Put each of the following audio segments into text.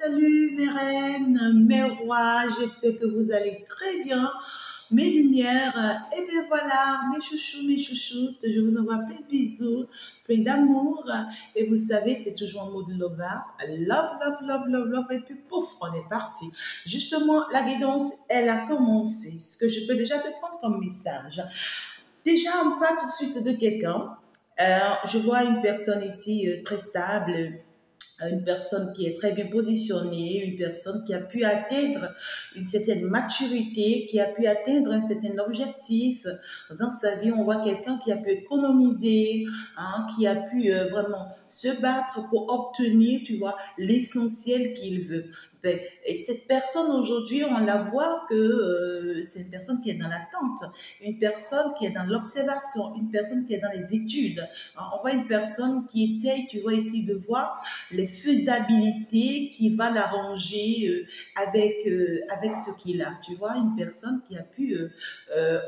salut mes reines, mes rois, j'espère que vous allez très bien. Mes lumières, et bien voilà, mes chouchous, mes chouchoutes, je vous envoie plein de bisous, plein d'amour. Et vous le savez, c'est toujours en mode lover. Love, love, love, love, love. Et puis pouf, on est parti. Justement, la guidance, elle a commencé. Ce que je peux déjà te prendre comme message. Déjà, on parle tout de suite de quelqu'un. Je vois une personne ici très stable, une personne qui est très bien positionnée, une personne qui a pu atteindre une certaine maturité, qui a pu atteindre un certain objectif dans sa vie. On voit quelqu'un qui a pu économiser, hein, qui a pu vraiment se battre pour obtenir, tu vois, l'essentiel qu'il veut. Et cette personne aujourd'hui, on la voit que c'est une personne qui est dans l'attente, une personne qui est dans l'observation, une personne qui est dans les études. On voit une personne qui essaye, tu vois ici, de voir les faisabilités qui va l'arranger avec ce qu'il a. Tu vois, une personne qui a pu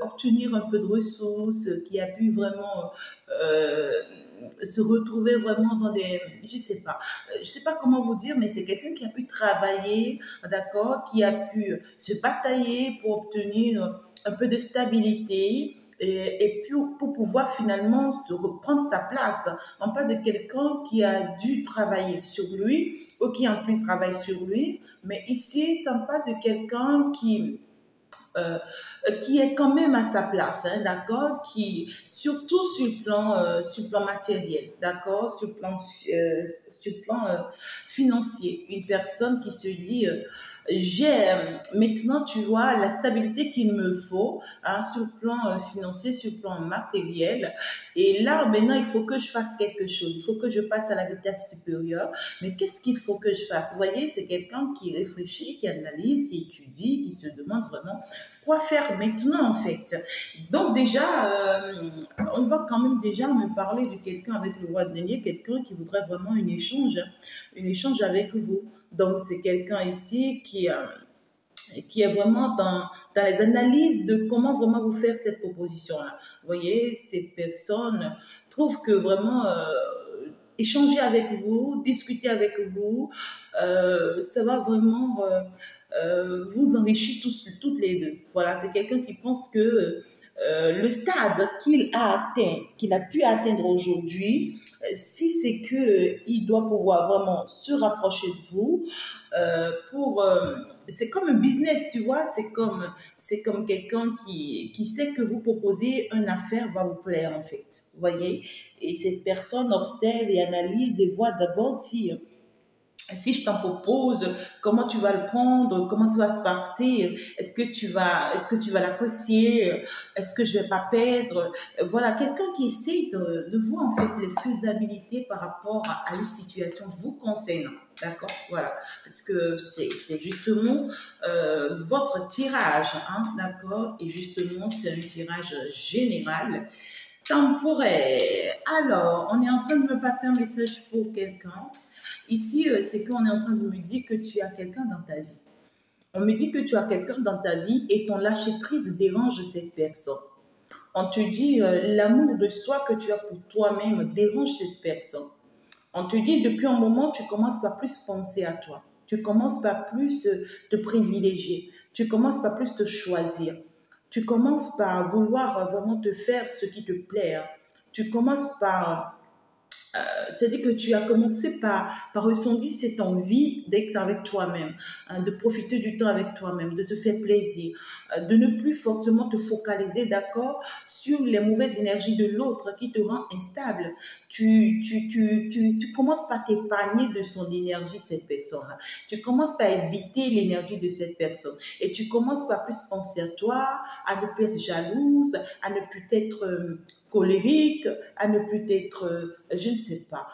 obtenir un peu de ressources, qui a pu vraiment se retrouver vraiment dans des, je sais pas comment vous dire, mais c'est quelqu'un qui a pu travailler, d'accord, qui a pu se batailler pour obtenir un peu de stabilité, et puis pour pouvoir finalement se reprendre sa place. On parle de quelqu'un qui a dû travailler sur lui ou qui est en plein travail sur lui, mais ici, ça me parle de quelqu'un euh, qui est quand même à sa place, hein, d'accord, qui surtout sur le plan matériel, d'accord, sur le plan financier, une personne qui se dit j'ai maintenant, tu vois, la stabilité qu'il me faut, hein, sur le plan financier, sur le plan matériel. Et là, maintenant, il faut que je fasse quelque chose. Il faut que je passe à la vitesse supérieure. Mais qu'est-ce qu'il faut que je fasse? Vous voyez, c'est quelqu'un qui réfléchit, qui analyse, qui étudie, qui se demande vraiment quoi faire maintenant, en fait. Donc déjà, on va quand même déjà me parler de quelqu'un avec le roi de denier, quelqu'un qui voudrait vraiment un échange avec vous. Donc c'est quelqu'un ici qui est vraiment dans les analyses de comment vraiment vous faire cette proposition-là. Vous voyez, cette personne trouve que vraiment échanger avec vous, discuter avec vous, ça va vraiment vous enrichir toutes les deux. Voilà, c'est quelqu'un qui pense que le stade qu'il a atteint, qu'il a pu atteindre aujourd'hui, si c'est que il doit pouvoir vraiment se rapprocher de vous, pour c'est comme un business, tu vois, c'est comme quelqu'un qui sait que vous proposez une affaire va vous plaire en fait, vous voyez, et cette personne observe et analyse et voit d'abord si je t'en propose, comment tu vas le prendre, comment ça va se passer, est-ce que tu vas l'apprécier, est-ce que je vais pas perdre, voilà, quelqu'un qui essaie de voir en fait les faisabilités par rapport à une situation vous concernant, d'accord, voilà, parce que c'est justement votre tirage, hein, d'accord, et justement c'est un tirage général, temporaire. Alors, on est en train de me passer un message pour quelqu'un. Ici, c'est qu'on est en train de me dire que tu as quelqu'un dans ta vie. On me dit que tu as quelqu'un dans ta vie et ton lâcher-prise dérange cette personne. On te dit l'amour de soi que tu as pour toi-même dérange cette personne. On te dit depuis un moment, tu commences par plus penser à toi. Tu commences par plus te privilégier. Tu commences par plus te choisir. Tu commences par vouloir vraiment te faire ce qui te plaît. Tu commences par c'est-à-dire que tu as commencé par ressentir cette envie d'être avec toi-même, hein, de profiter du temps avec toi-même, de te faire plaisir, de ne plus forcément te focaliser, d'accord, sur les mauvaises énergies de l'autre qui te rend instable. Tu commences par t'épargner de son énergie, cette personne-là. Tu commences par éviter l'énergie de cette personne. Et tu commences par plus penser à toi, à ne plus être jalouse, à ne plus être colérique, à ne plus être, je ne sais pas,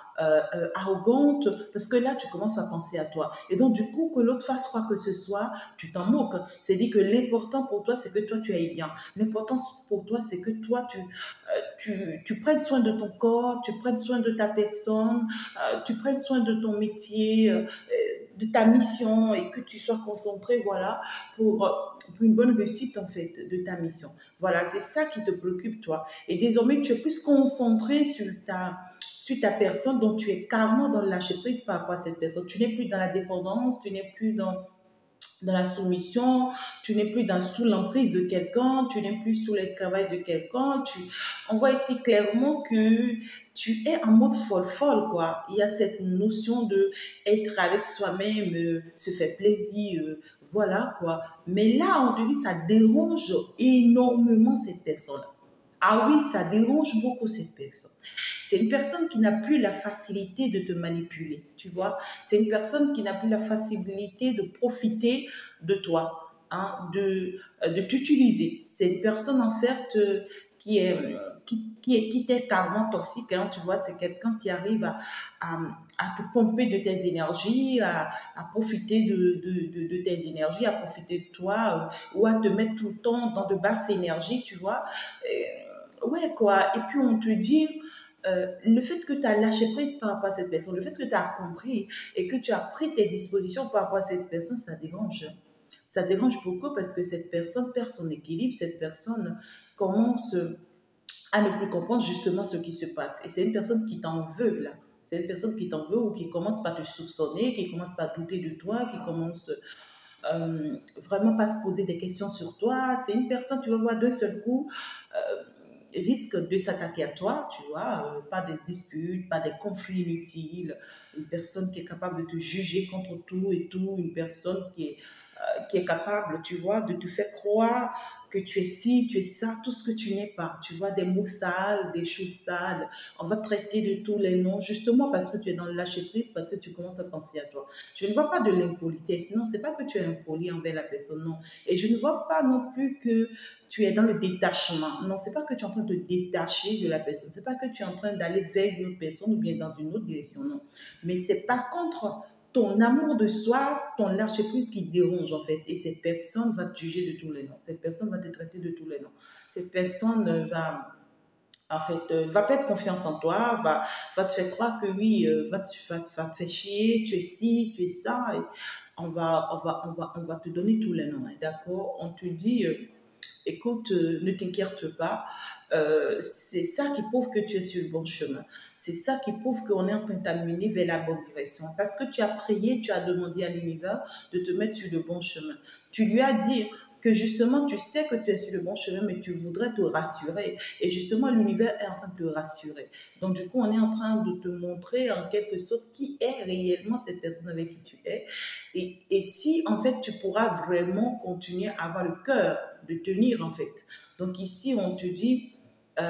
arrogante, parce que là, tu commences à penser à toi. Et donc, du coup, que l'autre fasse quoi que ce soit, tu t'en moques. C'est-à-dire que l'important pour toi, c'est que toi, tu ailles bien. L'important pour toi, c'est que toi, tu prennes soin de ton corps, tu prennes soin de ta personne, tu prennes soin de ton métier, de ta mission, et que tu sois concentré, voilà, pour une bonne réussite, en fait, de ta mission. Voilà, c'est ça qui te préoccupe, toi. Et désormais, tu es plus concentré sur ta personne, donc tu es carrément dans le lâcher-prise par rapport à cette personne. Tu n'es plus dans la dépendance, tu n'es plus dans la soumission, tu n'es plus sous l'emprise de quelqu'un, tu n'es plus sous l'esclavage de quelqu'un. On voit ici clairement que tu es en mode folle, quoi. Il y a cette notion de être avec soi-même, se faire plaisir, voilà, quoi. Mais là, on te dit, ça dérange énormément cette personne. Ah oui, ça dérange beaucoup cette personne. C'est une personne qui n'a plus la facilité de te manipuler, tu vois. C'est une personne qui n'a plus la facilité de profiter de toi, hein, de t'utiliser. C'est une personne, en fait, qui est, qui t'est carrément toxique, hein, tu vois. C'est quelqu'un qui arrive à, à te pomper de tes énergies, à profiter de tes énergies, à profiter de toi, ou à te mettre tout le temps dans de basses énergies, tu vois. Ouais, quoi. Et puis, on te dit, le fait que tu as lâché prise par rapport à cette personne, le fait que tu as compris et que tu as pris tes dispositions par rapport à cette personne, ça dérange. Ça dérange beaucoup parce que cette personne perd son équilibre, cette personne commence à ne plus comprendre justement ce qui se passe. Et c'est une personne qui t'en veut, là. C'est une personne qui t'en veut ou qui commence par te soupçonner, qui commence par douter de toi, qui commence vraiment pas se poser des questions sur toi. C'est une personne, tu vas voir d'un seul coup, risque de s'attaquer à toi, tu vois, pas des disputes, pas des conflits inutiles, une personne qui est capable de te juger contre tout et tout, une personne qui est capable, tu vois, de te faire croire que tu es ci, tu es ça, tout ce que tu n'es pas, tu vois, des mots sales, des choses sales, on va te traiter de tous les noms, justement parce que tu es dans le lâcher-prise, parce que tu commences à penser à toi. Je ne vois pas de l'impolitesse, non, c'est pas que tu es impoli envers la personne, non, et je ne vois pas non plus que tu es dans le détachement, non, c'est pas que tu es en train de te détacher de la personne, c'est pas que tu es en train d'aller vers une autre personne ou bien dans une autre direction, non, mais c'est par contre ton amour de soi, ton lâcher-prise qui dérange en fait. Et cette personne va te juger de tous les noms. Cette personne va te traiter de tous les noms. Cette personne va, en fait, va perdre confiance en toi, va te faire croire que oui, va te faire chier, tu es ci, tu es ça. Et on va te donner tous les noms, hein, d'accord. On te dit, écoute, ne t'inquiète pas, c'est ça qui prouve que tu es sur le bon chemin. C'est ça qui prouve qu'on est en train de t'amener vers la bonne direction. Parce que tu as prié, tu as demandé à l'univers de te mettre sur le bon chemin. Tu lui as dit que justement, tu sais que tu es sur le bon chemin, mais tu voudrais te rassurer. Et justement, l'univers est en train de te rassurer. Donc, du coup, on est en train de te montrer en quelque sorte qui est réellement cette personne avec qui tu es. Et si, en fait, tu pourras vraiment continuer à avoir le cœur de tenir, en fait. Donc, ici, on te dit,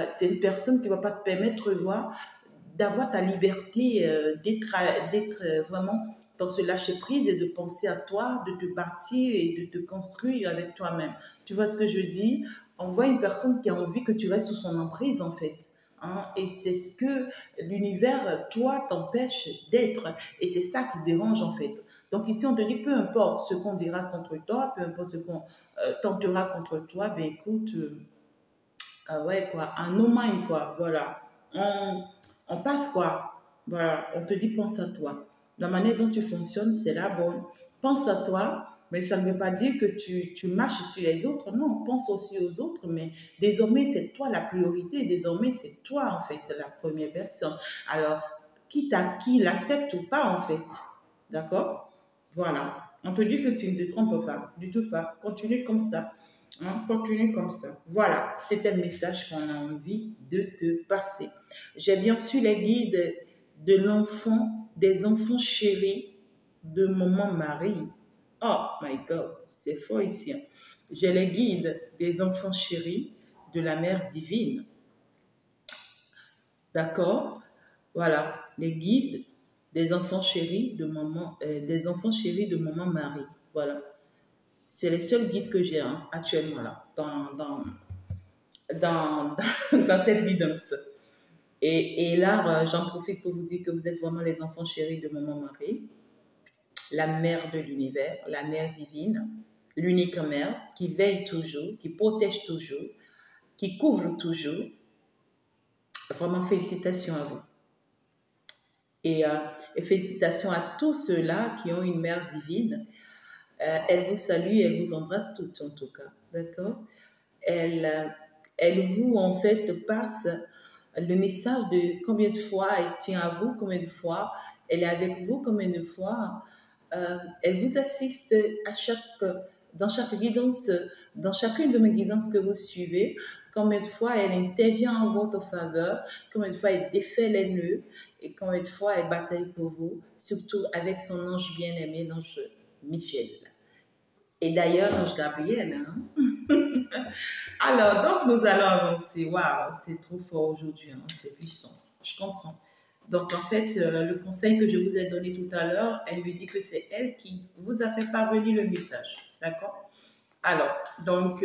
c'est une personne qui ne va pas te permettre, d'avoir ta liberté, d'être vraiment dans ce lâcher-prise et de penser à toi, de te bâtir et de te construire avec toi-même. Tu vois ce que je dis? On voit une personne qui a envie que tu restes sous son emprise, en fait. Hein, et c'est ce que l'univers, toi, t'empêche d'être. Et c'est ça qui dérange, en fait. Donc ici, on te dit, peu importe ce qu'on dira contre toi, peu importe ce qu'on tentera contre toi, ben écoute, ouais, quoi, un no mind, quoi, voilà. On passe, quoi. Voilà, on te dit, pense à toi. La manière dont tu fonctionnes, c'est là, bon, pense à toi, mais ça ne veut pas dire que tu marches sur les autres, non, pense aussi aux autres, mais désormais, c'est toi la priorité, désormais, c'est toi, en fait, la première personne. Alors, quitte à qui l'accepte ou pas, en fait, d'accord? Voilà, on te dit que tu ne te trompes pas, du tout pas, continue comme ça. Hein, continue comme ça. Voilà, c'était le message qu'on a envie de te passer. J'ai bien su les guides de l'enfant, des enfants chéris de maman Marie. Oh my God, c'est fort ici. Hein. J'ai les guides des enfants chéris de la mère divine. D'accord? Voilà, les guides des enfants chéris de maman Marie. Voilà. C'est les seuls guides que j'ai hein, actuellement là, dans, dans cette guidance. Et là, j'en profite pour vous dire que vous êtes vraiment les enfants chéris de Maman Marie, la mère de l'univers, la mère divine, l'unique mère qui veille toujours, qui protège toujours, qui couvre toujours. Vraiment, félicitations à vous. Et félicitations à tous ceux-là qui ont une mère divine. Elle vous salue, elle vous embrasse toutes en tout cas. D'accord? Elle vous, en fait, passe le message de combien de fois elle tient à vous, combien de fois elle est avec vous, combien de fois elle vous assiste dans chaque guidance, dans chacune de mes guidances que vous suivez, combien de fois elle intervient en votre faveur, combien de fois elle défait les nœuds et combien de fois elle bataille pour vous, surtout avec son ange bien-aimé, l'ange Michel. Et d'ailleurs, l'ange Gabriel. Alors, donc nous allons avancer. Waouh, c'est trop fort aujourd'hui, hein, c'est puissant. Je comprends. Donc, en fait, le conseil que je vous ai donné tout à l'heure, elle me dit que c'est elle qui vous a fait parvenir le message. D'accord? Alors, donc,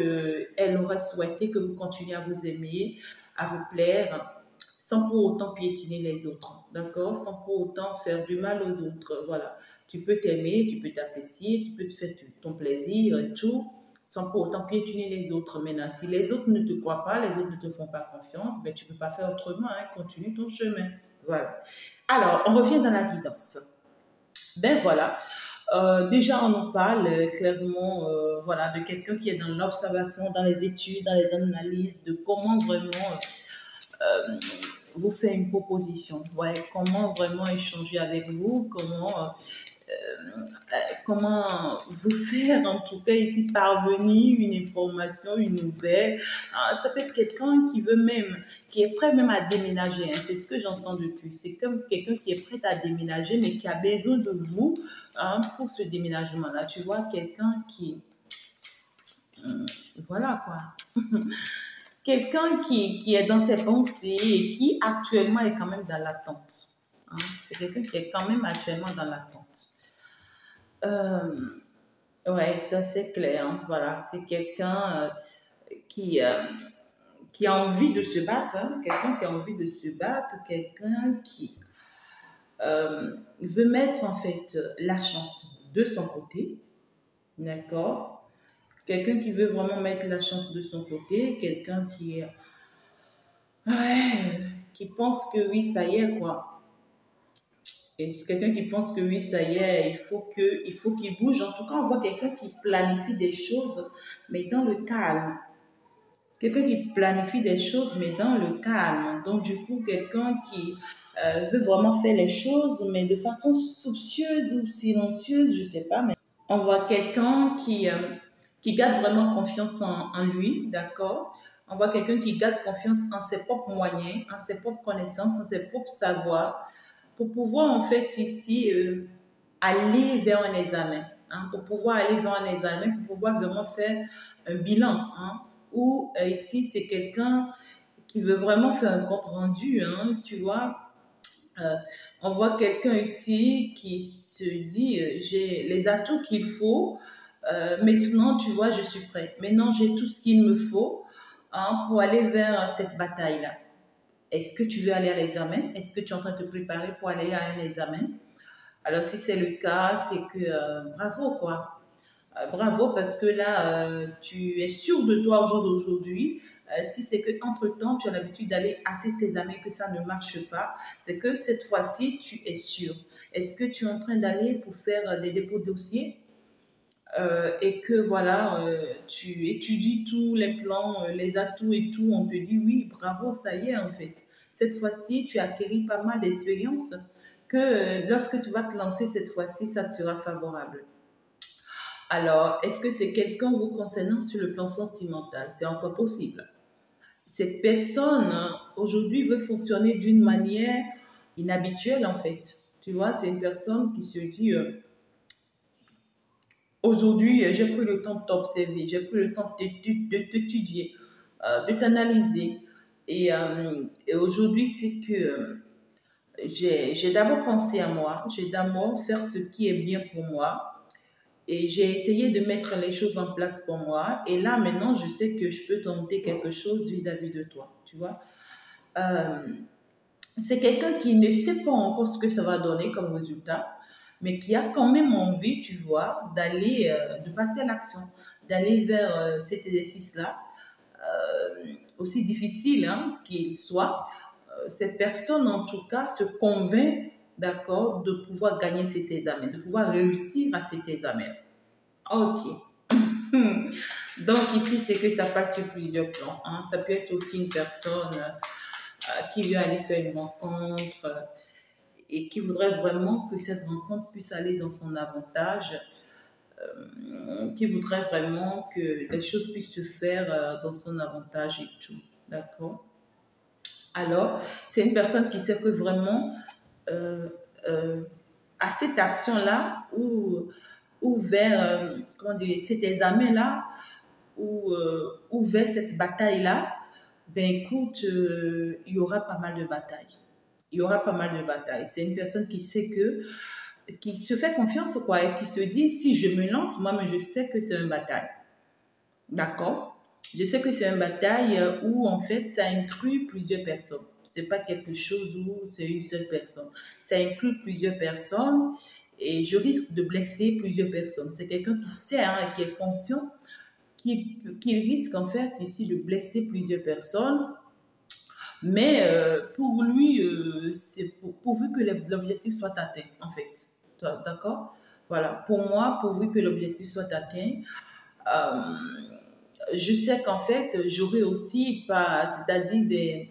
elle aurait souhaité que vous continuiez à vous aimer, à vous plaire, sans pour autant piétiner les autres. D'accord? Sans pour autant faire du mal aux autres. Voilà. Tu peux t'aimer, tu peux t'apprécier, tu peux te faire ton plaisir et tout, sans pour autant piétiner les autres. Maintenant, si les autres ne te croient pas, les autres ne te font pas confiance, ben, tu ne peux pas faire autrement. Hein, continue ton chemin. Voilà. Alors, on revient dans la guidance. Ben voilà. Déjà, on nous parle clairement voilà, de quelqu'un qui est dans l'observation, dans les études, dans les analyses, de comment vraiment vous faire une proposition. Ouais, comment vraiment échanger avec vous, comment vous faire en tout cas ici parvenir une information, une nouvelle. Ça peut être quelqu'un qui veut même, qui est prêt même à déménager. Hein, c'est ce que j'entends depuis. C'est comme quelqu'un qui est prêt à déménager, mais qui a besoin de vous pour ce déménagement-là. Tu vois, quelqu'un qui... voilà quoi. Quelqu'un qui est dans ses pensées et qui actuellement est quand même dans l'attente. Hein. C'est quelqu'un qui est quand même actuellement dans l'attente. Ouais, ça c'est clair. Hein. Voilà, c'est quelqu'un qui, euh, qui a envie de se battre, hein. Quelqu'un qui a envie de se battre, quelqu'un qui veut mettre en fait la chance de son côté, d'accord? Quelqu'un qui veut vraiment mettre la chance de son côté, quelqu'un qui pense que oui, ça y est, quoi. Et c'est quelqu'un qui pense que oui, ça y est, il faut qu'il bouge. En tout cas, on voit quelqu'un qui planifie des choses, mais dans le calme. Quelqu'un qui planifie des choses, mais dans le calme. Donc, du coup, quelqu'un qui veut vraiment faire les choses, mais de façon soucieuse ou silencieuse, je ne sais pas. Mais on voit quelqu'un qui garde vraiment confiance en lui, d'accord? On voit quelqu'un qui garde confiance en ses propres moyens, en ses propres connaissances, en ses propres savoirs, pour pouvoir en fait ici aller vers un examen, hein, pour pouvoir aller vers un examen, pour pouvoir vraiment faire un bilan, hein, ou ici c'est quelqu'un qui veut vraiment faire un compte rendu, hein, tu vois. Euh, on voit quelqu'un ici qui se dit j'ai les atouts qu'il faut, maintenant tu vois je suis prêt, maintenant j'ai tout ce qu'il me faut hein, pour aller vers cette bataille-là. Est-ce que tu veux aller à l'examen? Est-ce que tu es en train de te préparer pour aller à un examen? Alors, si c'est le cas, c'est que bravo, quoi. Bravo, parce que là, tu es sûr de toi au jour d'aujourd'hui. Si c'est qu'entre-temps, tu as l'habitude d'aller à cet examen et que ça ne marche pas, c'est que cette fois-ci, tu es sûr. Est-ce que tu es en train d'aller pour faire des dépôts de dossiers? Et que voilà, tu étudies tous les plans, les atouts et tout, on te dit oui, bravo, ça y est en fait. Cette fois-ci, tu as acquis pas mal d'expérience que lorsque tu vas te lancer cette fois-ci, ça te sera favorable. Alors, est-ce que c'est quelqu'un vous concernant sur le plan sentimental? C'est encore possible. Cette personne, aujourd'hui, veut fonctionner d'une manière inhabituelle en fait. Tu vois, c'est une personne qui se dit... aujourd'hui, j'ai pris le temps de t'observer, j'ai pris le temps de t'étudier, de t'analyser. Et aujourd'hui, c'est que j'ai d'abord pensé à moi, j'ai d'abord fait ce qui est bien pour moi. Et j'ai essayé de mettre les choses en place pour moi. Et là, maintenant, je sais que je peux tenter quelque chose vis-à-vis de toi. Tu vois, Euh, c'est quelqu'un qui ne sait pas encore ce que ça va donner comme résultat, mais qui a quand même envie, tu vois, d'aller, de passer à l'action, d'aller vers cet exercice-là, aussi difficile hein, qu'il soit. Cette personne, en tout cas, se convainc, d'accord, de pouvoir gagner cet examen, de pouvoir réussir à cet examen. Ok. Donc ici, c'est que ça passe sur plusieurs plans. Hein. Ça peut être aussi une personne qui veut aller faire une rencontre et qui voudrait vraiment que cette rencontre puisse aller dans son avantage, qui voudrait vraiment que les choses puissent se faire dans son avantage et tout. D'accord? Alors, c'est une personne qui sait que vraiment, euh, euh, à cette action-là, ou vers, comment dire, cet examen-là, ou vers cette bataille-là, ben écoute, il y aura pas mal de batailles. Il y aura pas mal de batailles. C'est une personne qui sait que, qui se fait confiance, quoi, et qui se dit, si je me lance, moi, mais je sais que c'est une bataille. D'accord? Je sais que c'est une bataille où, en fait, ça inclut plusieurs personnes. C'est pas quelque chose où c'est une seule personne. Ça inclut plusieurs personnes et je risque de blesser plusieurs personnes. C'est quelqu'un qui sait, hein, et qui est conscient qu'il risque, en fait, ici de blesser plusieurs personnes. Mais pour lui, c'est pourvu que l'objectif soit atteint, en fait. D'accord? Voilà. Pour moi, pourvu que l'objectif soit atteint, euh, je sais qu'en fait, j'aurai aussi pas, c'est-à-dire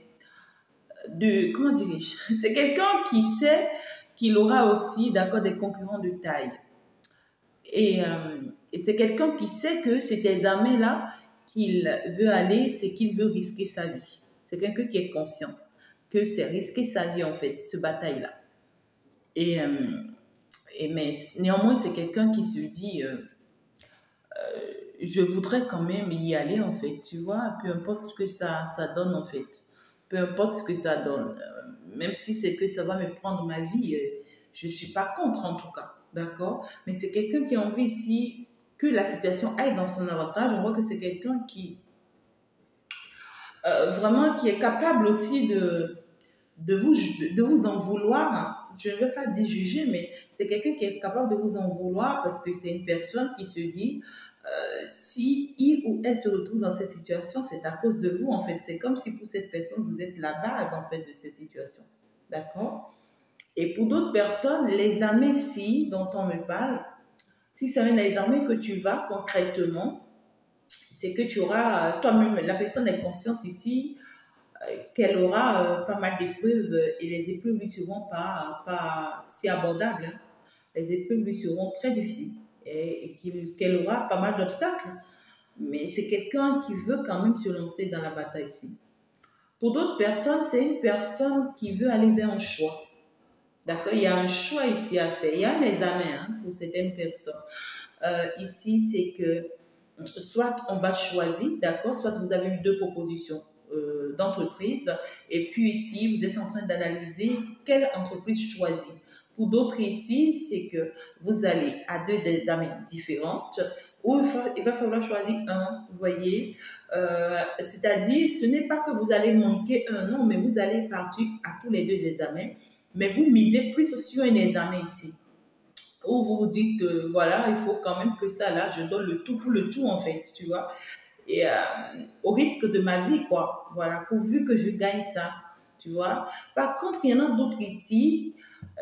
comment dirais-je, c'est quelqu'un qui sait qu'il aura aussi, d'accord, des concurrents de taille. Et, et c'est quelqu'un qui sait que cet examen-là qu'il veut aller, c'est qu'il veut risquer sa vie. C'est quelqu'un qui est conscient que c'est risquer sa vie, en fait, ce bataille-là. Et, mais néanmoins, c'est quelqu'un qui se dit, je voudrais quand même y aller, en fait, tu vois, peu importe ce que ça donne, en fait. Peu importe ce que ça donne. Même si c'est que ça va me prendre ma vie, je ne suis pas contre, en tout cas. D'accord? Mais c'est quelqu'un qui a envie ici que la situation aille dans son avantage. On voit que c'est quelqu'un qui, vraiment, qui est capable aussi de vous en vouloir. Je ne veux pas déjuger, mais c'est quelqu'un qui est capable de vous en vouloir parce que c'est une personne qui se dit, si il ou elle se retrouve dans cette situation, c'est à cause de vous, en fait. C'est comme si pour cette personne, vous êtes la base, en fait, de cette situation. D'accord? Et pour d'autres personnes, les amis-ci dont on me parle, si c'est un examen que tu vas concrètement, c'est que tu auras, toi-même, la personne est consciente ici qu'elle aura pas mal d'épreuves et les épreuves lui seront pas si abordables, hein. Les épreuves lui seront très difficiles et qu'elle aura pas mal d'obstacles. Mais c'est quelqu'un qui veut quand même se lancer dans la bataille ici. Pour d'autres personnes, c'est une personne qui veut aller vers un choix. D'accord? Il y a un choix ici à faire. Il y a un examen, hein, pour certaines personnes. Ici, c'est que soit on va choisir, d'accord? Soit vous avez eu deux propositions d'entreprise et puis ici, vous êtes en train d'analyser quelle entreprise choisir. Pour d'autres ici, c'est que vous allez à deux examens différents où il va falloir choisir un, vous voyez. C'est-à-dire, ce n'est pas que vous allez manquer un, non, mais vous allez partir à tous les deux examens, mais vous misez plus sur un examen ici où vous vous dites, voilà, il faut quand même que ça, là, je donne le tout pour le tout, en fait, tu vois. Et au risque de ma vie, quoi. Voilà, pourvu que je gagne ça, tu vois. Par contre, il y en a d'autres ici,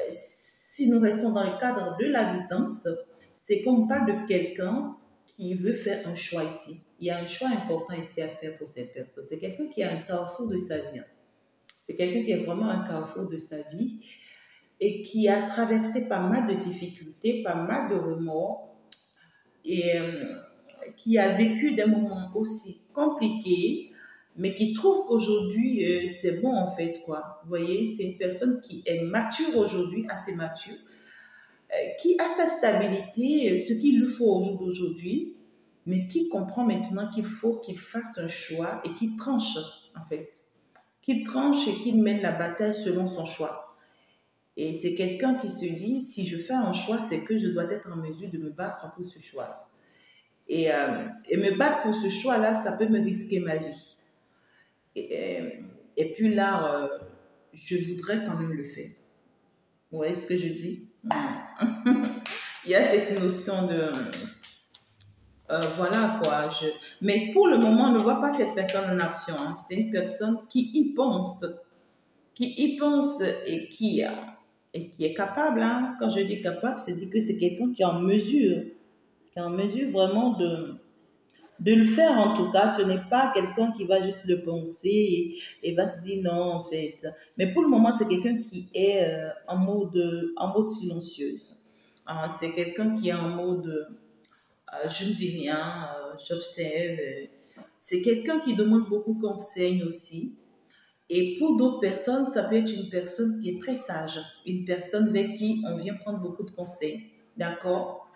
si nous restons dans le cadre de la guidance, c'est qu'on parle de quelqu'un qui veut faire un choix ici. Il y a un choix important ici à faire pour cette personne. C'est quelqu'un qui a un carrefour de sa vie. C'est quelqu'un qui est vraiment un carrefour de sa vie et qui a traversé pas mal de difficultés, pas mal de remords et qui a vécu des moments aussi compliqués, mais qui trouve qu'aujourd'hui, c'est bon en fait, quoi. Vous voyez, c'est une personne qui est mature aujourd'hui, assez mature, qui a sa stabilité, ce qu'il lui faut au jour d'aujourd'hui, mais qui comprend maintenant qu'il faut qu'il fasse un choix et qu'il tranche, en fait. Qu'il tranche et qu'il mène la bataille selon son choix. Et c'est quelqu'un qui se dit, si je fais un choix, c'est que je dois être en mesure de me battre pour ce choix. Et me battre pour ce choix-là, ça peut me risquer ma vie. Et puis là, je voudrais quand même le faire. Vous voyez ce que je dis? Il y a cette notion de... voilà quoi. Mais pour le moment, on ne voit pas cette personne en action, hein. C'est une personne qui y pense. Qui y pense et qui est capable, hein. Quand je dis capable, c'est dire que c'est quelqu'un qui est en mesure vraiment de le faire en tout cas. Ce n'est pas quelqu'un qui va juste le penser et va se dire non en fait. Mais pour le moment, c'est quelqu'un qui est en mode silencieuse. C'est quelqu'un qui est en mode je ne dis rien, j'observe. C'est quelqu'un qui demande beaucoup de conseils aussi. Et pour d'autres personnes, ça peut être une personne qui est très sage, une personne avec qui on vient prendre beaucoup de conseils. D'accord?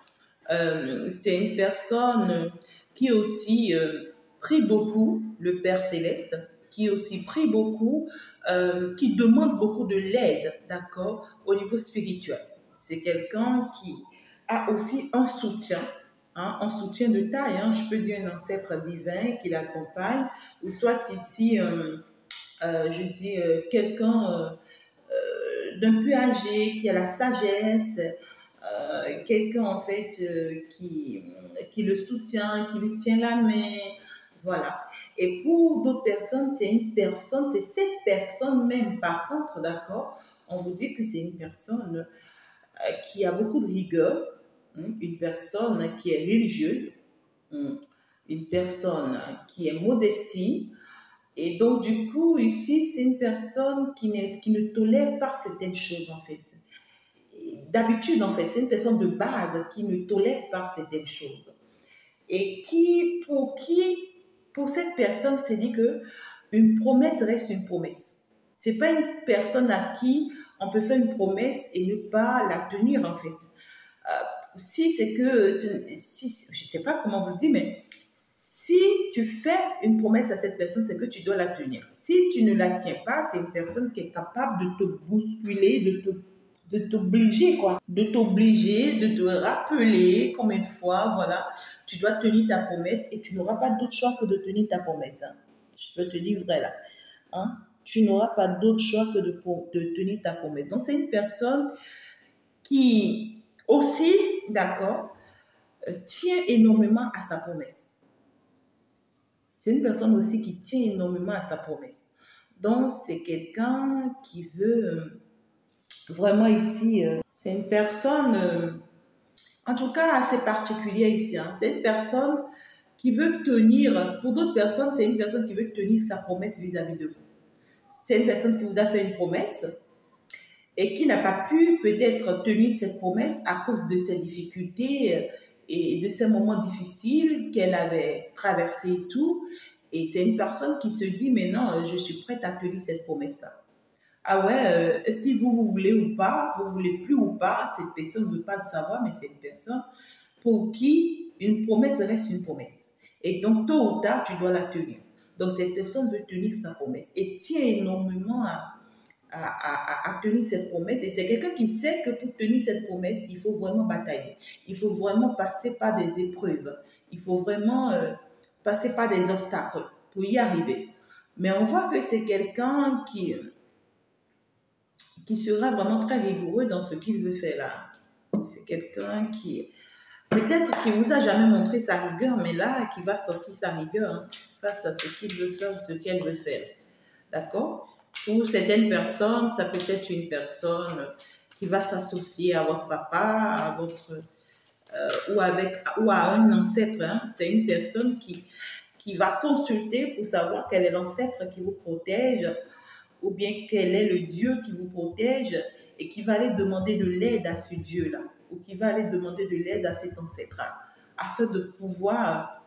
C'est une personne qui aussi prie beaucoup le Père Céleste, qui aussi prie beaucoup, qui demande beaucoup de l'aide, d'accord, au niveau spirituel. C'est quelqu'un qui a aussi un soutien de taille, hein, je peux dire un ancêtre divin qui l'accompagne, ou soit ici, je dis, quelqu'un d'un peu âgé, qui a la sagesse, quelqu'un en fait qui le soutient, qui lui tient la main, voilà. Et pour d'autres personnes, c'est cette personne même, par contre, d'accord, on vous dit que c'est une personne qui a beaucoup de rigueur, une personne qui est religieuse, hein, une personne qui est modestie. Et donc, du coup, ici, c'est une personne qui ne tolère pas certaines choses, en fait. D'habitude, en fait, c'est une personne de base qui ne tolère pas certaines choses. Et pour cette personne, c'est dit que une promesse reste une promesse. C'est pas une personne à qui on peut faire une promesse et ne pas la tenir, en fait. Si c'est que, si, je sais pas comment vous le dire, mais si tu fais une promesse à cette personne, c'est que tu dois la tenir. Si tu ne la tiens pas, c'est une personne qui est capable de te bousculer, de t'obliger, quoi. De t'obliger, de te rappeler combien de fois, voilà, tu dois tenir ta promesse et tu n'auras pas d'autre choix que de tenir ta promesse. Hein. Je peux te dire vrai là. Hein? Tu n'auras pas d'autre choix que de tenir ta promesse. Donc, c'est une personne qui aussi, d'accord, tient énormément à sa promesse. C'est une personne aussi qui tient énormément à sa promesse. Donc, c'est quelqu'un qui veut vraiment ici, c'est une personne, en tout cas assez particulière ici. Hein. C'est une personne qui veut tenir, pour d'autres personnes, c'est une personne qui veut tenir sa promesse vis-à-vis de vous. C'est une personne qui vous a fait une promesse et qui n'a pas pu peut-être tenir cette promesse à cause de ses difficultés et de ces moments difficiles qu'elle avait traversés et tout. Et c'est une personne qui se dit, mais non, je suis prête à tenir cette promesse-là. Ah ouais, si vous voulez ou pas, vous voulez plus ou pas, cette personne ne veut pas le savoir, mais c'est une personne pour qui une promesse reste une promesse. Et donc, tôt ou tard, tu dois la tenir. Donc, cette personne veut tenir sa promesse et tient énormément à tenir cette promesse. Et c'est quelqu'un qui sait que pour tenir cette promesse, il faut vraiment batailler. Il faut vraiment passer par des épreuves. Il faut vraiment passer par des obstacles pour y arriver. Mais on voit que c'est quelqu'un qui sera vraiment très rigoureux dans ce qu'il veut faire là. C'est quelqu'un qui, peut-être qui vous a jamais montré sa rigueur, mais là, qui va sortir sa rigueur hein, face à ce qu'il veut faire ou ce qu'elle veut faire. D'accord? Pour certaines personnes, ça peut être une personne qui va s'associer à votre papa, à votre, ou à un ancêtre. Hein. C'est une personne qui va consulter pour savoir quel est l'ancêtre qui vous protège, ou bien quel est le Dieu qui vous protège, et qui va aller demander de l'aide à ce Dieu-là, ou qui va aller demander de l'aide à cet ancêtre-là, afin de pouvoir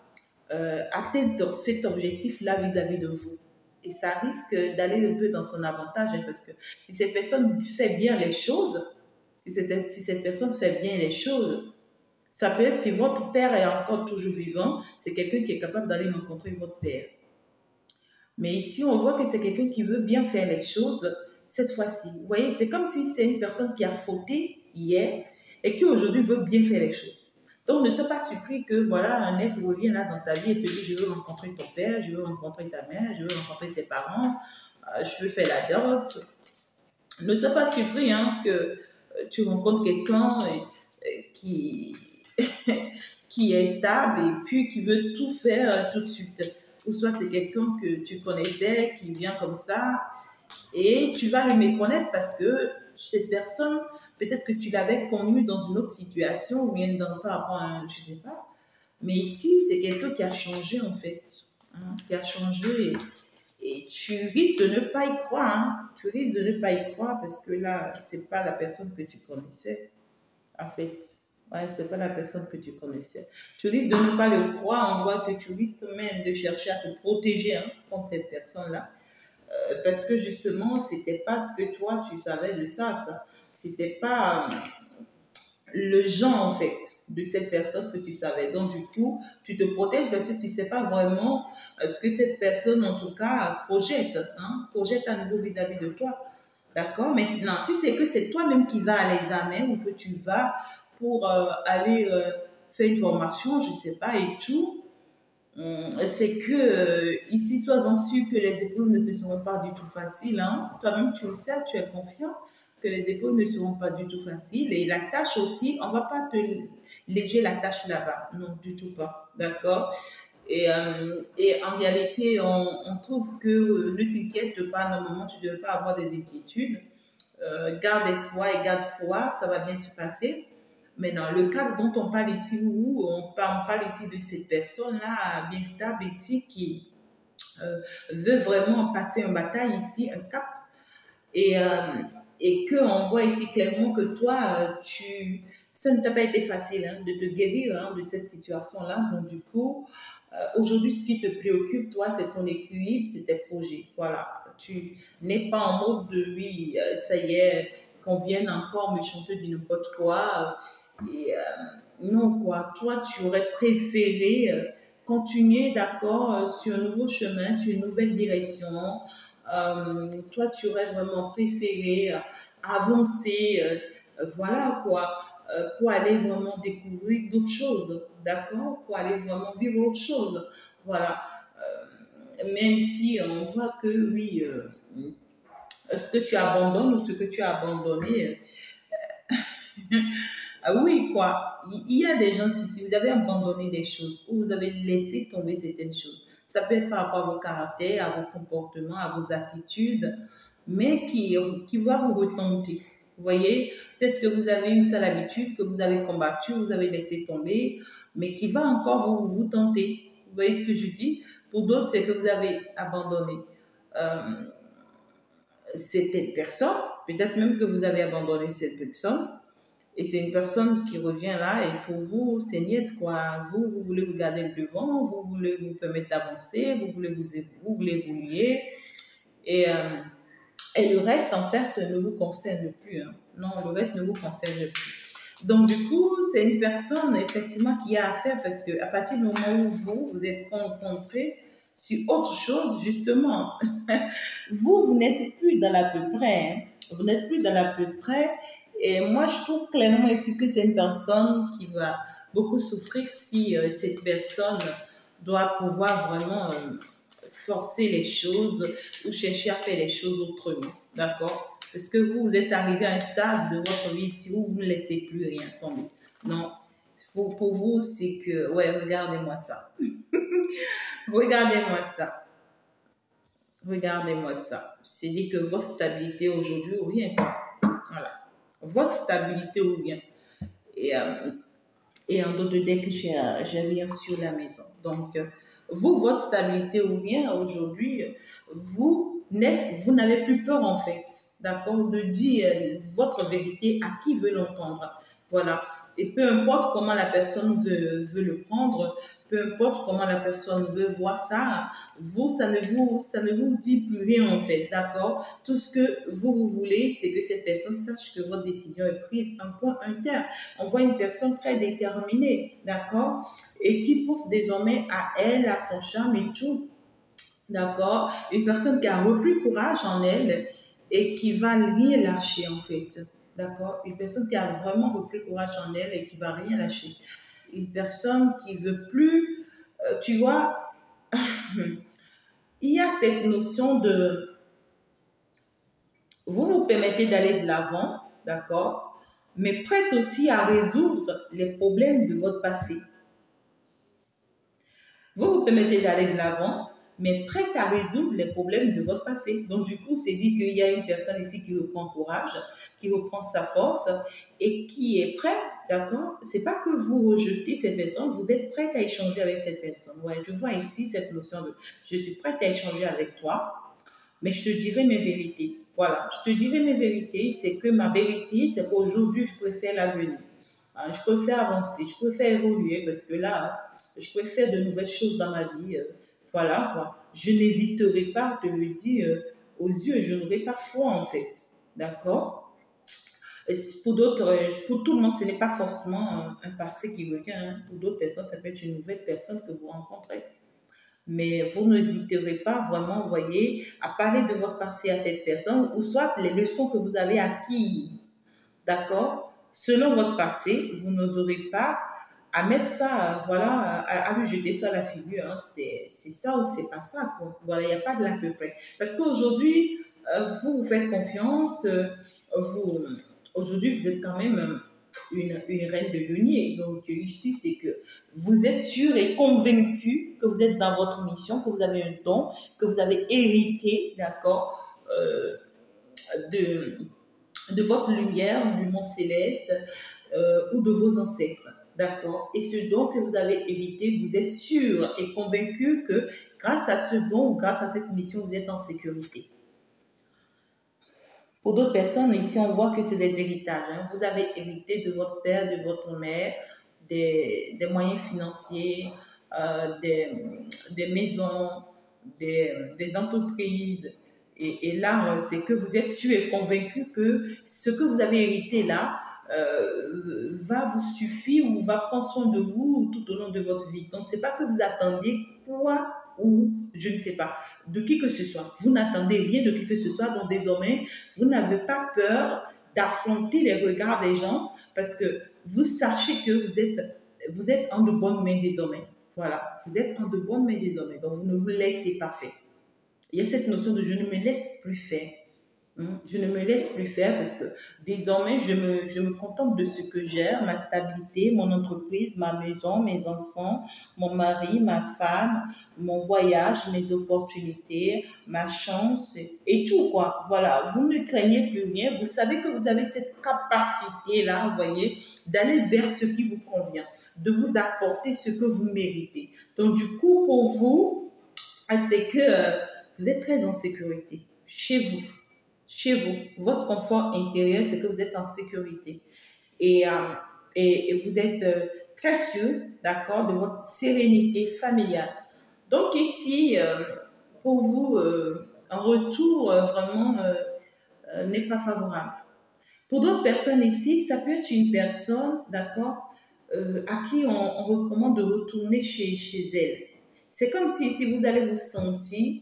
atteindre cet objectif-là vis-à-vis de vous. Et ça risque d'aller un peu dans son avantage, hein, parce que si cette personne fait bien les choses, si cette personne fait bien les choses, ça peut être si votre père est encore toujours vivant, c'est quelqu'un qui est capable d'aller rencontrer votre père. Mais ici, on voit que c'est quelqu'un qui veut bien faire les choses cette fois-ci. Vous voyez, c'est comme si c'est une personne qui a fauté hier et qui aujourd'hui veut bien faire les choses. Donc, ne sois pas surpris que, voilà, un ex revient là dans ta vie et te dit, je veux rencontrer ton père, je veux rencontrer ta mère, je veux rencontrer tes parents, je veux faire la dot. Ne sois pas surpris hein, que tu rencontres quelqu'un qui, qui est stable et puis qui veut tout faire tout de suite. Ou soit c'est quelqu'un que tu connaissais, qui vient comme ça, et tu vas le méconnaître parce que cette personne, peut-être que tu l'avais connue dans une autre situation, ou bien par rapport à, je sais pas, Mais ici, c'est quelqu'un qui a changé en fait, hein, qui a changé et tu risques de ne pas y croire, hein. Tu risques de ne pas y croire parce que là, c'est pas la personne que tu connaissais en fait. Ouais, c'est pas la personne que tu connaissais. Tu risques de ne pas le croire, on voit que tu risques même de chercher à te protéger hein, contre cette personne-là. Parce que justement, c'était pas ce que toi tu savais de ça. C'était pas le genre en fait de cette personne que tu savais. Donc du coup, tu te protèges parce que tu sais pas vraiment ce que cette personne en tout cas projette, hein, projette à nouveau vis-à-vis de toi. D'accord? Mais non, si c'est que c'est toi-même qui vas à l'examen ou que tu vas pour aller faire une formation, je sais pas, et tout, c'est que ici, sois-en sûr que les épaules ne te seront pas du tout faciles. Hein. Toi-même, tu le sais, tu es confiant que les épaules ne seront pas du tout faciles. Et la tâche aussi, on ne va pas te léger la tâche là-bas. Non, du tout pas. D'accord? Et en réalité, on trouve que ne t'inquiète pas, normalement, tu ne devrais pas avoir des inquiétudes. Garde espoir et garde foi, ça va bien se passer. Maintenant, le cadre dont on parle ici, où on parle ici de cette personne-là, bien stable et qui veut vraiment passer une bataille ici, un cap, et, euh, et qu'on voit ici clairement que toi, ça ne t'a pas été facile hein, de te guérir hein, de cette situation-là. Donc, du coup, aujourd'hui, ce qui te préoccupe, toi, c'est ton équilibre, c'est tes projets. Voilà. Tu n'es pas en mode de oui, ça y est, qu'on vienne encore me chanter du n'importe quoi. Non, quoi. Toi, tu aurais préféré continuer, d'accord, sur un nouveau chemin, sur une nouvelle direction. Toi, tu aurais vraiment préféré avancer, voilà, quoi, pour aller vraiment découvrir d'autres choses, d'accord, pour aller vraiment vivre autre chose. Voilà. Même si on voit que, oui, ce que tu abandonnes ou ce que tu as abandonné, ah oui, quoi. Il y a des gens, si vous avez abandonné des choses ou vous avez laissé tomber certaines choses, ça peut être par rapport à vos caractères, à vos comportements, à vos attitudes, mais qui va vous retenter. Vous voyez, peut-être que vous avez une seule habitude que vous avez combattue, vous avez laissé tomber, mais qui va encore vous tenter. Vous voyez ce que je dis? Pour d'autres, c'est que vous avez abandonné cette personne, peut-être même que vous avez abandonné cette personne, et c'est une personne qui revient là, et pour vous, c'est niet, quoi. Vous voulez regarder le devant, vous voulez vous permettre d'avancer, vous voulez évoluer. Et le reste, en fait, ne vous concerne plus. Hein. Non, le reste ne vous concerne plus. Donc, du coup, c'est une personne, effectivement, qui a affaire parce qu'à partir du moment où vous êtes concentré sur autre chose, justement, vous n'êtes plus dans l'à peu près. Hein. Vous n'êtes plus dans l'à peu près. Et moi, je trouve clairement ici que c'est une personne qui va beaucoup souffrir si cette personne doit pouvoir vraiment forcer les choses ou chercher à faire les choses autrement. D'accord? Parce que vous êtes arrivé à un stade de votre vie ici où vous ne laissez plus rien tomber. Non. Pour vous, c'est que, ouais, regardez-moi ça. Regardez-moi ça. Regardez-moi ça. C'est dit que votre stabilité aujourd'hui ou rien. Voilà. Votre stabilité ou rien. Et en d'autres deck, j'ai rien sur la maison. Donc, vous, votre stabilité ou bien aujourd'hui, vous n'avez plus peur en fait, d'accord, de dire votre vérité à qui veut l'entendre. Voilà. Et peu importe comment la personne veut le prendre, peu importe comment la personne veut voir ça, ça ne vous dit plus rien en fait, d'accord? Tout ce que vous voulez, c'est que cette personne sache que votre décision est prise, un point, un terme. On voit une personne très déterminée, d'accord? Et qui pense désormais à elle, à son charme et tout, d'accord? Une personne qui a repris courage en elle et qui va rien lâcher en fait. D'accord? Une personne qui a vraiment repris courage en elle et qui va rien lâcher. Une personne qui veut plus, tu vois, il y a cette notion de, vous vous permettez d'aller de l'avant, d'accord? Mais prête aussi à résoudre les problèmes de votre passé. Vous vous permettez d'aller de l'avant, mais prête à résoudre les problèmes de votre passé. Donc, du coup, c'est dit qu'il y a une personne ici qui reprend courage, qui reprend sa force et qui est prête d'accord? C'est pas que vous rejetez cette personne, vous êtes prête à échanger avec cette personne. Ouais, je vois ici cette notion de je suis prête à échanger avec toi, mais je te dirai mes vérités. Voilà, je te dirai mes vérités, c'est que ma vérité, c'est qu'aujourd'hui, je préfère l'avenir. Hein, je préfère avancer, je préfère évoluer parce que là, je préfère de nouvelles choses dans ma vie. Voilà, quoi. Je n'hésiterai pas à te le dire aux yeux, je n'aurai pas froid en fait. D'accord? Pour d'autres, pour tout le monde, ce n'est pas forcément un passé qui revient. Hein. Pour d'autres personnes, ça peut être une nouvelle personne que vous rencontrez. Mais vous n'hésiterez pas vraiment, vous voyez, à parler de votre passé à cette personne ou soit les leçons que vous avez acquises. D'accord? Selon votre passé, vous n'oserez pas à mettre ça, voilà, à lui jeter ça à la figure. Hein. C'est ça ou c'est pas ça, quoi. Voilà, il n'y a pas de l'à peu près. Parce qu'aujourd'hui, vous vous faites confiance, vous, aujourd'hui, vous êtes quand même une reine de denier. Donc, ici, c'est que vous êtes sûr et convaincu que vous êtes dans votre mission, que vous avez un don, que vous avez hérité, d'accord, de, de votre lumière, du monde céleste ou de vos ancêtres. D'accord? Et ce don que vous avez hérité, vous êtes sûr et convaincu que grâce à ce don ou grâce à cette mission, vous êtes en sécurité. Pour d'autres personnes, ici, on voit que c'est des héritages. Hein. Vous avez hérité de votre père, de votre mère, des moyens financiers, des maisons, des entreprises. Et là, c'est que vous êtes sûr et convaincu que ce que vous avez hérité là va vous suffire ou va prendre soin de vous tout au long de votre vie. Donc, c'est pas que vous attendez quoi ou je ne sais pas, de qui que ce soit. Vous n'attendez rien de qui que ce soit, donc désormais, vous n'avez pas peur d'affronter les regards des gens parce que vous sachez que vous êtes en de bonnes mains désormais. Voilà, vous êtes en de bonnes mains désormais, donc vous ne vous laissez pas faire. Il y a cette notion de je ne me laisse plus faire. Je ne me laisse plus faire parce que désormais, je me contente de ce que j'ai, ma stabilité, mon entreprise, ma maison, mes enfants, mon mari, ma femme, mon voyage, mes opportunités, ma chance et tout quoi. Voilà, vous ne craignez plus rien. Vous savez que vous avez cette capacité-là, vous voyez, d'aller vers ce qui vous convient, de vous apporter ce que vous méritez. Donc du coup, pour vous, c'est que vous êtes très en sécurité chez vous. Chez vous, votre confort intérieur, c'est que vous êtes en sécurité. Et, et vous êtes très sûr, d'accord, de votre sérénité familiale. Donc ici, pour vous, un retour vraiment n'est pas favorable. Pour d'autres personnes ici, ça peut être une personne, d'accord, à qui on recommande de retourner chez elle. C'est comme si vous allez vous sentir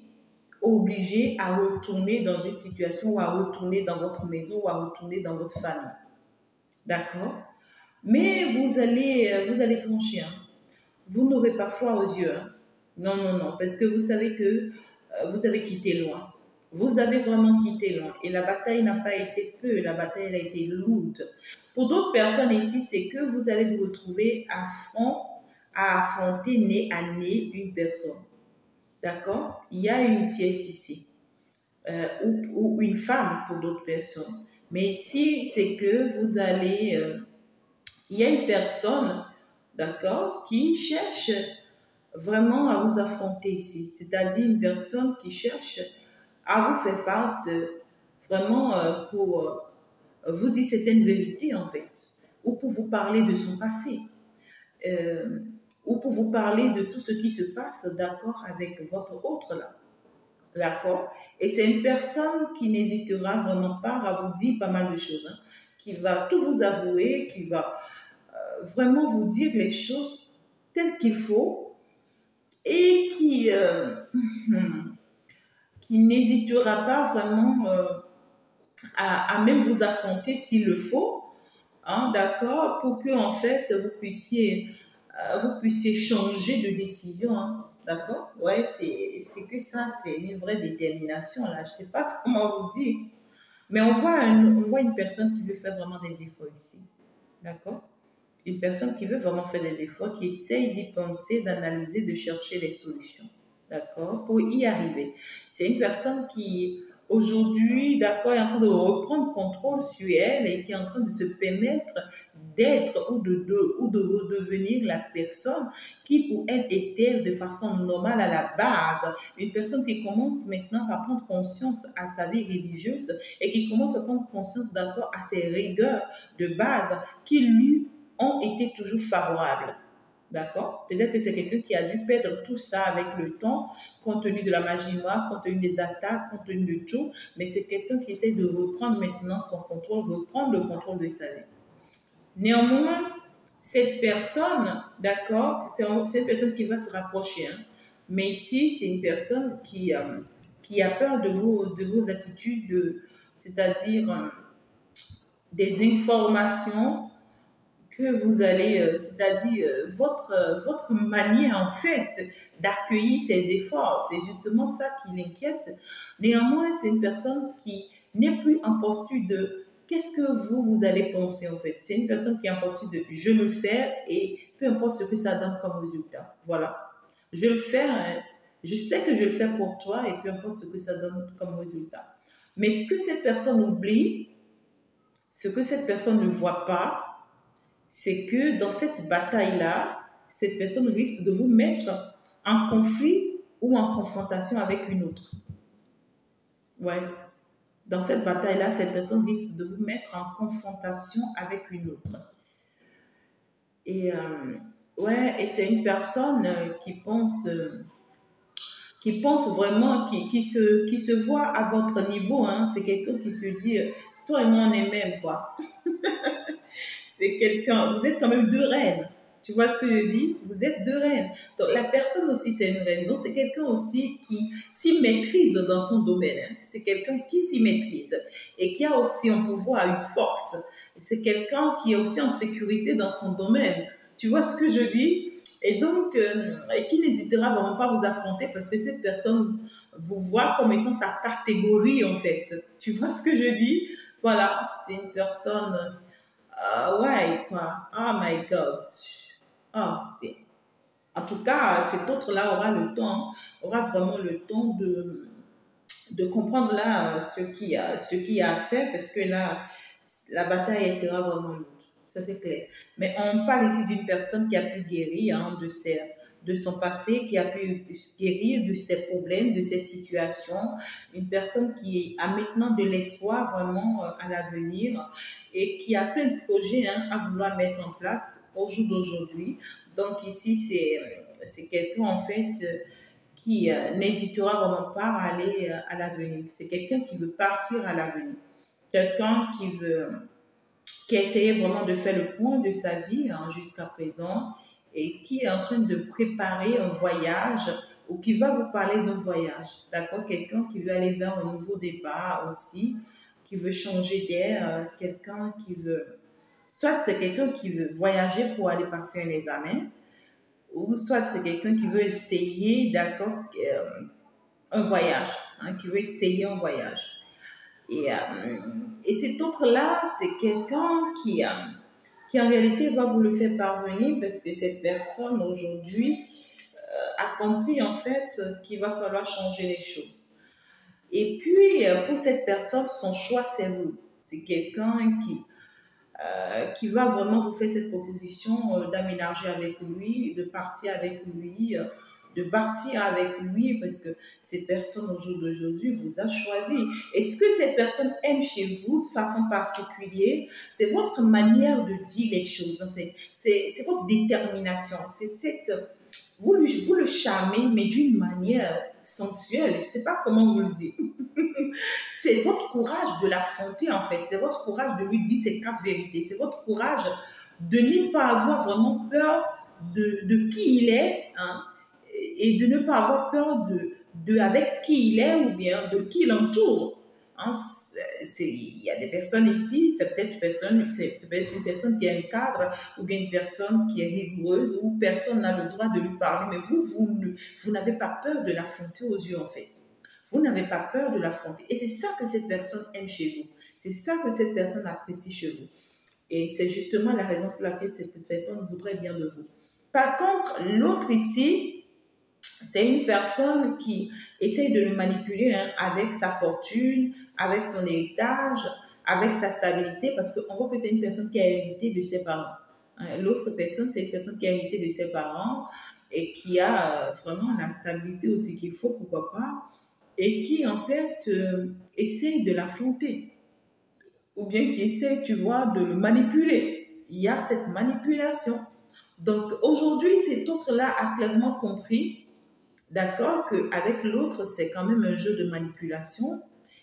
obligé à retourner dans une situation ou à retourner dans votre maison ou à retourner dans votre famille. D'accord? Mais vous allez trancher. Hein. Vous n'aurez pas froid aux yeux. Hein. Non, non, non, parce que vous savez que vous avez quitté loin. Vous avez vraiment quitté loin. Et la bataille n'a pas été peu, la bataille elle a été lourde. Pour d'autres personnes ici, c'est que vous allez vous retrouver à affronter nez à nez une personne. D'accord? Il y a une tierce ici, ou une femme pour d'autres personnes. Mais ici, c'est que vous allez... il y a une personne, d'accord, qui cherche vraiment à vous affronter ici. C'est-à-dire une personne qui cherche à vous faire face vraiment pour vous dire certaines vérités, en fait. Ou pour vous parler de son passé. Euh, ou pour vous parler de tout ce qui se passe, d'accord, avec votre autre là. D'accord? Et c'est une personne qui n'hésitera vraiment pas à vous dire pas mal de choses, hein, qui va tout vous avouer, qui va vraiment vous dire les choses telles qu'il faut et qui n'hésitera pas vraiment à même vous affronter s'il le faut, hein, d'accord, pour que en fait vous puissiez changer de décision, hein, d'accord? Ouais, c'est que ça, c'est une vraie détermination là. Je sais pas comment vous dire, mais on voit une personne qui veut faire vraiment des efforts ici, d'accord? Une personne qui veut vraiment faire des efforts, qui essaye d'y penser, d'analyser, de chercher les solutions, d'accord? Pour y arriver. C'est une personne qui aujourd'hui, d'accord, est en train de reprendre contrôle sur elle et qui est en train de se permettre d'être ou de redevenir la personne qu'il ou elle était de façon normale à la base. Une personne qui commence maintenant à prendre conscience à sa vie religieuse et qui commence à prendre conscience, d'accord, à ses rigueurs de base qui lui ont été toujours favorables. D'accord? Peut-être que c'est quelqu'un qui a dû perdre tout ça avec le temps, compte tenu de la magie noire, compte tenu des attaques, compte tenu de tout, mais c'est quelqu'un qui essaie de reprendre maintenant son contrôle, reprendre le contrôle de sa vie. Néanmoins, cette personne, d'accord, c'est une personne qui va se rapprocher, hein, mais ici, c'est une personne qui a peur de vos attitudes, c'est-à-dire des informations que vous allez, c'est-à-dire votre manière en fait d'accueillir ses efforts, c'est justement ça qui l'inquiète. Néanmoins, c'est une personne qui n'est plus en posture de qu'est-ce que vous allez penser en fait. C'est une personne qui est en posture de je le fais et peu importe ce que ça donne comme résultat. Voilà. Je le fais, hein, je sais que je le fais pour toi et peu importe ce que ça donne comme résultat. Mais ce que cette personne oublie, ce que cette personne ne voit pas, c'est que dans cette bataille-là, cette personne risque de vous mettre en conflit ou en confrontation avec une autre. Ouais. Dans cette bataille-là, cette personne risque de vous mettre en confrontation avec une autre. Et ouais, et c'est une personne qui pense vraiment, qui se voit à votre niveau. Hein. C'est quelqu'un qui se dit, toi et moi on est même quoi. C'est quelqu'un, vous êtes quand même deux reines. Tu vois ce que je dis? Vous êtes deux reines. Donc, la personne aussi, c'est une reine. Donc, c'est quelqu'un aussi qui s'y maîtrise dans son domaine. Hein. C'est quelqu'un qui s'y maîtrise et qui a aussi un pouvoir, une force. C'est quelqu'un qui est aussi en sécurité dans son domaine. Tu vois ce que je dis? Et donc, et qui n'hésitera vraiment pas à vous affronter parce que cette personne vous voit comme étant sa catégorie, en fait. Tu vois ce que je dis? Voilà, c'est une personne ouais, quoi. Oh my God. Oh, c'est... En tout cas, cet autre-là aura le temps, aura vraiment le temps de comprendre là ce qui a fait, parce que là, la bataille, elle sera vraiment lourde. Ça, c'est clair. Mais on parle ici d'une personne qui a pu guérir hein, de son passé, qui a pu guérir de ses problèmes, de ses situations. Une personne qui a maintenant de l'espoir vraiment à l'avenir et qui a plein de projets hein, à vouloir mettre en place au jour d'aujourd'hui. Donc ici, c'est quelqu'un en fait qui n'hésitera vraiment pas à aller à l'avenir. C'est quelqu'un qui veut partir à l'avenir. Quelqu'un qui a essayé vraiment de faire le point de sa vie hein, jusqu'à présent et qui est en train de préparer un voyage ou qui va vous parler d'un voyage. D'accord? Quelqu'un qui veut aller vers un nouveau départ aussi, qui veut changer d'air, quelqu'un qui veut... Soit c'est quelqu'un qui veut voyager pour aller passer un examen, ou soit c'est quelqu'un qui veut essayer, d'accord, un voyage, hein, qui veut essayer un voyage. Et cet autre-là, c'est quelqu'un qui en réalité va vous le faire parvenir parce que cette personne aujourd'hui a compris en fait qu'il va falloir changer les choses. Et puis, pour cette personne, son choix, c'est vous. C'est quelqu'un qui va vraiment vous faire cette proposition d'aménager avec lui, de partir avec lui, de partir avec lui, parce que cette personne au jour d'aujourd'hui vous a choisi. Et ce que cette personne aime chez vous de façon particulière, c'est votre manière de dire les choses, c'est votre détermination, c'est cette... Vous le charmez, mais d'une manière sensuelle, je ne sais pas comment vous le dire. C'est votre courage de l'affronter en fait, c'est votre courage de lui dire ses quatre vérités, c'est votre courage de ne pas avoir vraiment peur de qui il est hein, et de ne pas avoir peur de avec qui il est ou bien de qui l'entoure. Hein, il y a des personnes ici, c'est peut-être une personne qui a un cadre ou bien une personne qui est rigoureuse ou personne n'a le droit de lui parler, mais vous n'avez pas peur de l'affronter aux yeux en fait. Vous n'avez pas peur de l'affronter. Et c'est ça que cette personne aime chez vous. C'est ça que cette personne apprécie chez vous. Et c'est justement la raison pour laquelle cette personne voudrait bien de vous. Par contre, l'autre ici, c'est une personne qui essaye de le manipuler hein, avec sa fortune, avec son héritage, avec sa stabilité, parce qu'on voit que c'est une personne qui a hérité de ses parents. Hein. L'autre personne, c'est une personne qui a hérité de ses parents et qui a vraiment la stabilité aussi qu'il faut, pourquoi pas, et qui en fait essaye de l'affronter, ou bien qui essaye, tu vois, de le manipuler. Il y a cette manipulation. Donc aujourd'hui, cet autre-là a clairement compris, d'accord, qu'avec l'autre, c'est quand même un jeu de manipulation.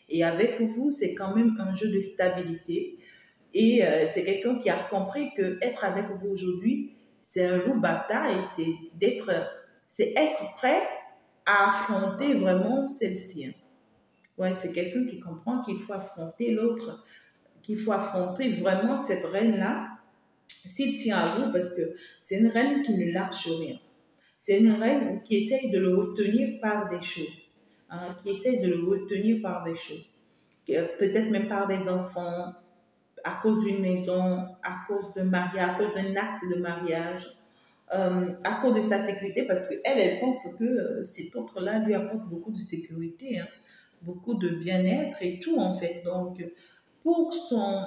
Et avec vous, c'est quand même un jeu de stabilité. Et c'est quelqu'un qui a compris que être avec vous aujourd'hui, c'est un loup bataille, c'est être prêt à affronter vraiment celle-ci. Hein. Ouais, c'est quelqu'un qui comprend qu'il faut affronter l'autre, qu'il faut affronter vraiment cette reine-là, s'il tient à vous, parce que c'est une reine qui ne lâche rien. C'est une reine qui essaye de le retenir par des choses, hein, qui essaye de le retenir par des choses, peut-être même par des enfants, à cause d'une maison, à cause d'un mariage, à cause d'un acte de mariage, à cause de sa sécurité, parce qu'elle, elle pense que cet autre-là lui apporte beaucoup de sécurité, hein, beaucoup de bien-être et tout en fait. Donc, pour son,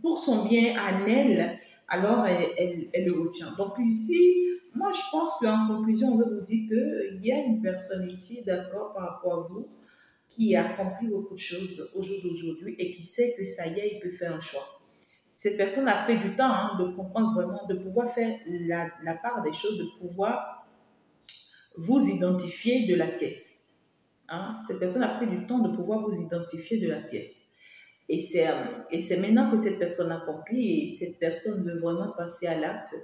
pour son bien à elle, alors elle le retient. Donc ici, moi je pense qu'en conclusion, on veut vous dire qu'il y a une personne ici, d'accord, par rapport à vous, qui a compris beaucoup de choses au jour d'aujourd'hui et qui sait que ça y est, il peut faire un choix. Cette personne a pris du temps hein, de comprendre vraiment, de pouvoir faire la part des choses, de pouvoir vous identifier de la pièce. Hein. Cette personne a pris du temps de pouvoir vous identifier de la pièce. Et c'est maintenant que cette personne a compris et cette personne veut vraiment passer à l'acte,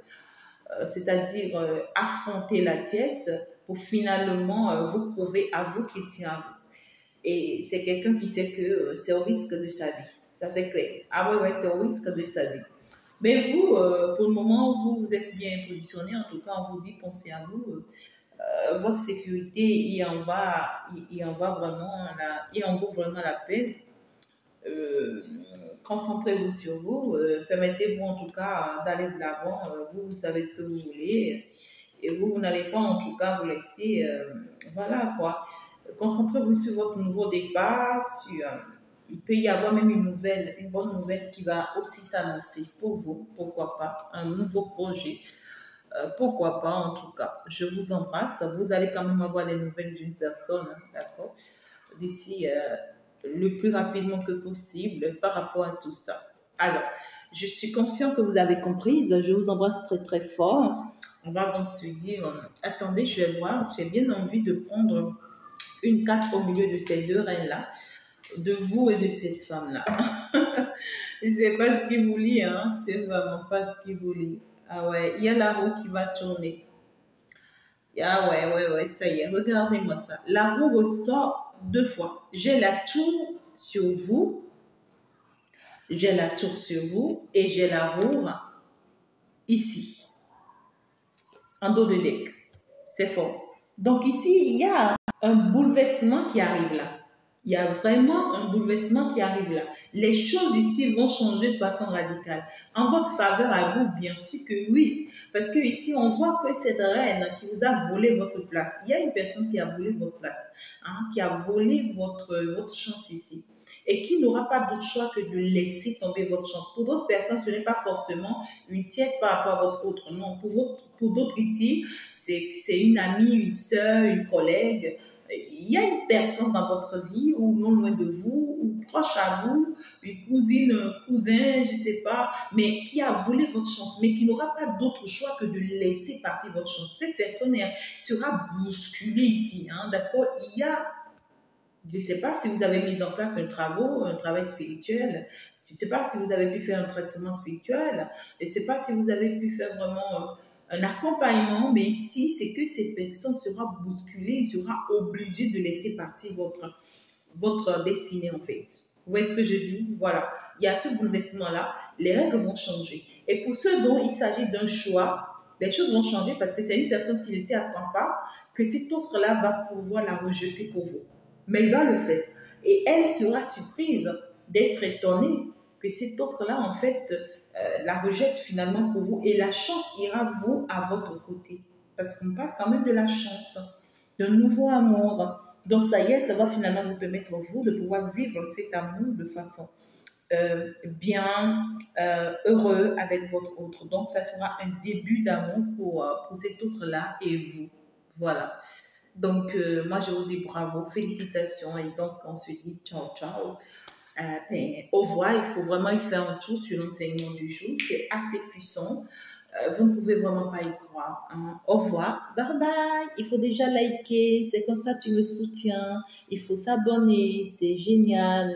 c'est-à-dire affronter la pièce pour finalement vous prouver à vous qu'il tient à vous. Et c'est quelqu'un qui sait que c'est au risque de sa vie. Ça, c'est clair. Ah ouais, ouais, c'est au risque de sa vie. Mais vous, pour le moment, vous êtes bien positionné. En tout cas, on vous dit, pensez à vous. Votre sécurité, il en va vraiment, il en vaut vraiment la peine. Euh, Concentrez-vous sur vous. Permettez-vous, en tout cas, d'aller de l'avant. Vous, vous savez ce que vous voulez. Et vous, vous n'allez pas, en tout cas, vous laisser. Voilà, quoi. Concentrez-vous sur votre nouveau départ, il peut y avoir même une bonne nouvelle qui va aussi s'annoncer pour vous, pourquoi pas, un nouveau projet, pourquoi pas en tout cas. Je vous embrasse, vous allez quand même avoir les nouvelles d'une personne, hein, d'accord, d'ici le plus rapidement que possible par rapport à tout ça. Alors, je suis consciente que vous avez compris, je vous embrasse très très fort. On va donc se dire, attendez, je vais voir, j'ai bien envie de prendre une carte au milieu de ces deux reines-là, de vous et de cette femme-là. C'est pas ce qu'il vous lit, hein? C'est vraiment pas ce qu'il vous lit. Ah ouais, il y a la roue qui va tourner. Ah ouais, ouais, ouais, ça y est, regardez-moi ça. La roue ressort deux fois. J'ai la tour sur vous, j'ai la tour sur vous et j'ai la roue ici, en dos de deck. C'est fort. Donc ici, il y a un bouleversement qui arrive là. Il y a vraiment un bouleversement qui arrive là. Les choses ici vont changer de façon radicale. En votre faveur à vous, bien sûr que oui. Parce que ici, on voit que cette reine qui vous a volé votre place, il y a une personne qui a volé votre place, hein, qui a volé votre chance ici. Et qui n'aura pas d'autre choix que de laisser tomber votre chance. Pour d'autres personnes, ce n'est pas forcément une tierce par rapport à votre autre. Non, pour d'autres ici, c'est une amie, une sœur, une collègue. Il y a une personne dans votre vie, ou non loin de vous, ou proche à vous, une cousine, un cousin, je ne sais pas, mais qui a volé votre chance, mais qui n'aura pas d'autre choix que de laisser partir votre chance. Cette personne sera bousculée ici, hein, d'accord? Il y a, je ne sais pas si vous avez mis en place un travail spirituel. Je ne sais pas si vous avez pu faire un traitement spirituel. Je ne sais pas si vous avez pu faire vraiment un accompagnement. Mais ici, c'est que cette personne sera bousculée, sera obligée de laisser partir votre destinée, en fait. Vous voyez ce que je dis? Voilà. Il y a ce bouleversement-là. Les règles vont changer. Et pour ceux dont il s'agit d'un choix, les choses vont changer parce que c'est une personne qui ne s'y attend pas que cet autre-là va pouvoir la rejeter pour vous. Mais il va le faire. Et elle sera surprise d'être étonnée que cet autre-là, en fait, la rejette finalement pour vous. Et la chance ira, vous, à votre côté. Parce qu'on parle quand même de la chance. de nouveau amour. Donc ça y est, ça va finalement vous permettre, vous, de pouvoir vivre cet amour de façon bien, heureux avec votre autre. Donc ça sera un début d'amour pour cet autre-là et vous. Voilà. Donc, moi, je vous dis bravo, félicitations. Et donc, on se dit ciao, ciao. Au revoir. Il faut vraiment y faire un tour sur l'enseignement du jour. C'est assez puissant. Vous ne pouvez vraiment pas y croire, hein. Au revoir. Bye bye. Il faut déjà liker. C'est comme ça que tu me soutiens. Il faut s'abonner. C'est génial.